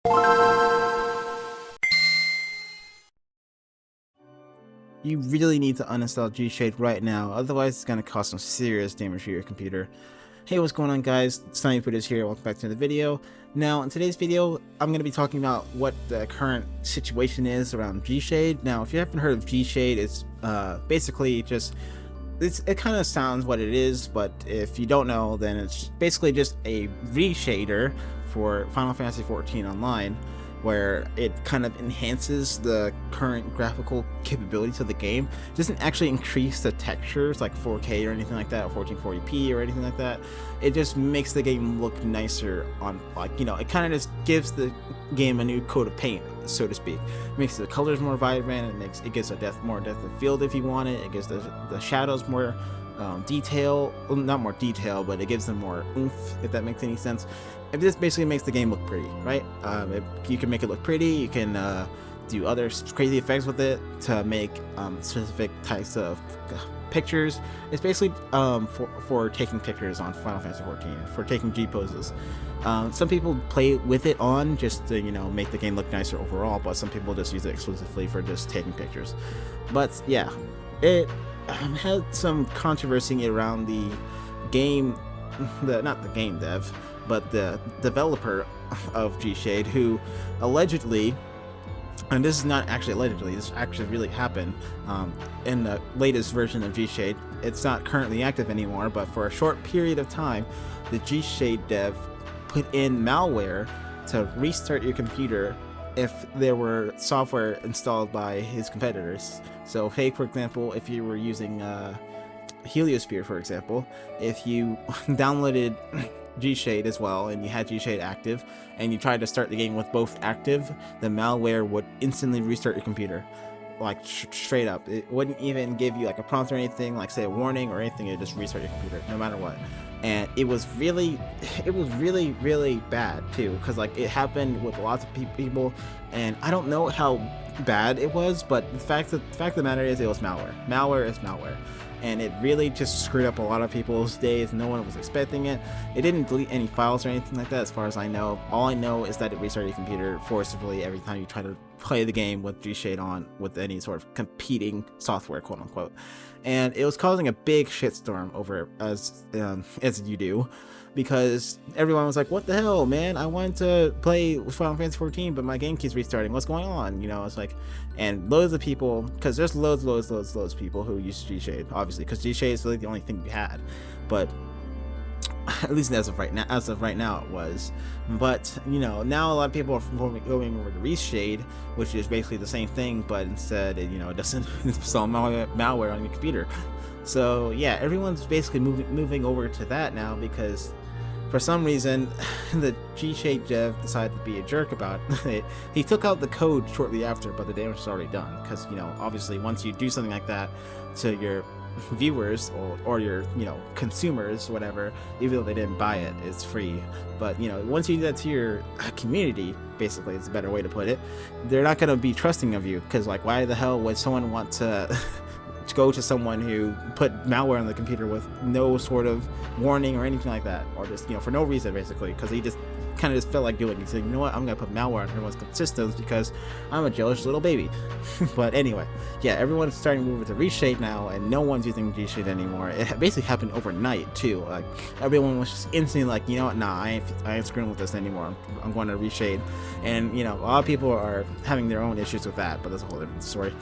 You really need to uninstall Gshade right now, otherwise it's going to cause some serious damage to your computer. Hey, what's going on guys, SnivyPootis here, welcome back to the video. Now in today's video, I'm going to be talking about what the current situation is around Gshade. Now if you haven't heard of Gshade, it's basically just, it kind of sounds what it is, but if you don't know, then it's basically just a reshader for Final Fantasy XIV Online, where it kind of enhances the current graphical capabilities of the game. It doesn't actually increase the textures like 4K or anything like that, or 1440p or anything like that. It just makes the game look nicer on, like, you know, it kind of just gives the game a new coat of paint, so to speak. It makes the colors more vibrant, it gives more depth of field if you want it, it gives the shadows more detail, well, not more detail, but it gives them more oomph, if that makes any sense. It just basically makes the game look pretty, right? You can make it look pretty, you can do other crazy effects with it to make specific types of pictures. It's basically for taking pictures on Final Fantasy XIV, for taking G poses. Some people play with it on just to, you know, make the game look nicer overall, but some people just use it exclusively for just taking pictures. But yeah, it had some controversy around the game, not the game dev, but the developer of Gshade, who allegedly, and this is not actually allegedly, this actually really happened in the latest version of Gshade. It's not currently active anymore, but for a short period of time, the Gshade dev put in malware to restart your computer if there were software installed by his competitors. So, hey, for example, if you were using Heliosphere, for example, if you downloaded Gshade as well and you had Gshade active and you tried to start the game with both active, the malware would instantly restart your computer, like straight up. It wouldn't even give you like a prompt or anything, like say a warning or anything. It just restart your computer no matter what. And it was really bad too, because like it happened with lots of people, and I don't know how bad it was, but the fact of the matter is it was malware. Malware is malware, and it really just screwed up a lot of people's days. No one was expecting it. It didn't delete any files or anything like that, as far as I know. All I know is that it restarted your computer forcibly every time you try to play the game with Gshade on with any sort of competing software, quote unquote. And it was causing a big shitstorm over as you do, because everyone was like, what the hell, man, I wanted to play Final Fantasy XIV, but my game keeps restarting, what's going on? You know, it's like, and loads of people, because there's loads of people who use Gshade, obviously, because Gshade is really the only thing you had, but at least as of right now it was. But you know, now a lot of people are going over to Gshade, which is basically the same thing, but instead it, you know, it doesn't install malware on your computer. So yeah, everyone's basically moving over to that now, because for some reason the Gshade dev decided to be a jerk about it. He took out the code shortly after, but the damage is already done, because, you know, obviously once you do something like that to your viewers or your, you know, consumers, whatever, even though they didn't buy it, it's free. But you know, once you do that to your community, basically, it's a better way to put it, they're not going to be trusting of you, because like, why the hell would someone want to go to someone who put malware on the computer with no sort of warning or anything like that, or just, you know, for no reason, basically, because he just kind of just felt like doing it. He said, you know what, I'm gonna put malware on everyone's systems because I'm a jealous little baby. But anyway, yeah, everyone's starting to move to Gshade now, and no one's using Gshade anymore. It basically happened overnight too. Like, everyone was just instantly like, you know what, nah, I ain't screwing with this anymore. I'm going to Gshade. And you know, a lot of people are having their own issues with that, but that's a whole different story.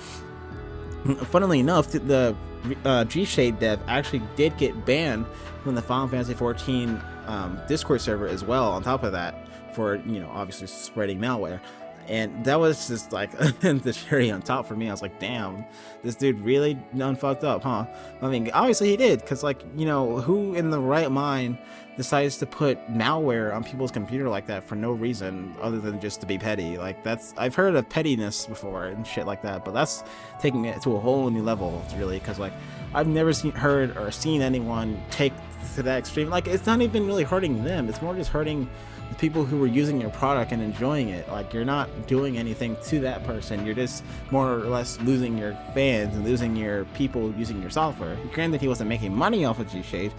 Funnily enough, the Gshade dev actually did get banned from the Final Fantasy XIV Discord server as well, on top of that, for, you know, obviously spreading malware. And that was just like the cherry on top for me. I was like, damn, this dude really done fucked up, huh? I mean, obviously he did, because like, you know, who in the right mind decides to put malware on people's computer like that for no reason other than just to be petty? Like, that's, I've heard of pettiness before and shit like that, but that's taking it to a whole new level, really, because like, I've never heard or seen anyone take to that extreme. Like, it's not even really hurting them, it's more just hurting the people who were using your product and enjoying it. Like, you're not doing anything to that person, you're just more or less losing your fans and losing your people using your software. Granted, he wasn't making money off of Gshade,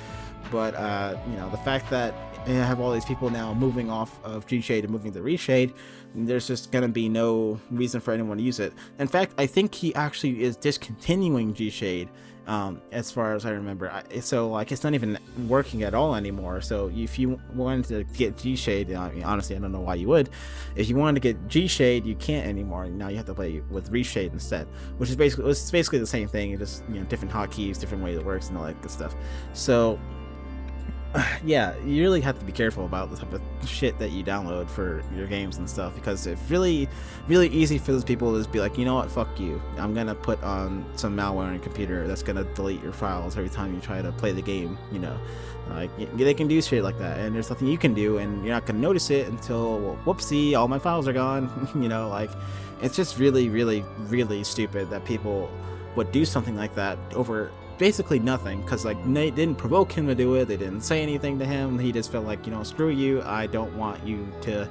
but you know, the fact that and I have all these people now moving off of Gshade and moving to Reshade, there's just gonna be no reason for anyone to use it. In fact, I think he actually is discontinuing Gshade, as far as I remember. So like it's not even working at all anymore. So if you wanted to get Gshade, I mean, honestly, I don't know why you would. If you wanted to get Gshade, you can't anymore. Now you have to play with Reshade instead, which is basically the same thing. Just, you know, different hotkeys, different way it works, and all that good stuff. So yeah, you really have to be careful about the type of shit that you download for your games and stuff, because it's really easy for those people to just be like, you know what, fuck you, I'm gonna put on some malware on your computer that's gonna delete your files every time you try to play the game, you know. Like, they can do shit like that, and there's nothing you can do, and you're not gonna notice it until, well, whoopsie, all my files are gone. You know, like, it's just really stupid that people would do something like that over basically nothing, because like they didn't provoke him to do it, they didn't say anything to him, he just felt like, you know, screw you, I don't want you to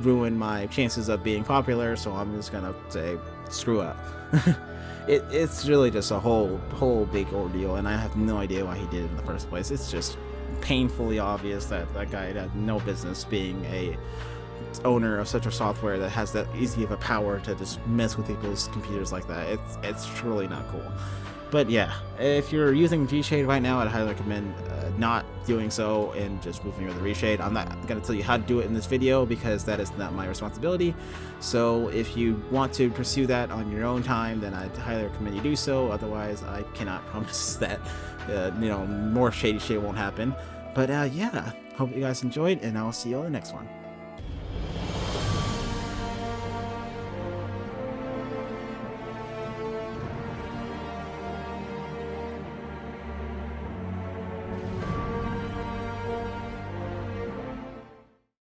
ruin my chances of being popular, so I'm just gonna say screw up. It's really just a whole big ordeal, and I have no idea why he did it in the first place. It's just painfully obvious that that guy had no business being a owner of such a software that has that easy of a power to just mess with people's computers like that. It's truly not cool. But yeah, if you're using Gshade right now, I'd highly recommend not doing so and just moving over to Reshade. I'm not going to tell you how to do it in this video because that is not my responsibility. So if you want to pursue that on your own time, then I'd highly recommend you do so. Otherwise, I cannot promise that you know, more shady shit won't happen. But yeah, hope you guys enjoyed, and I'll see you on the next one.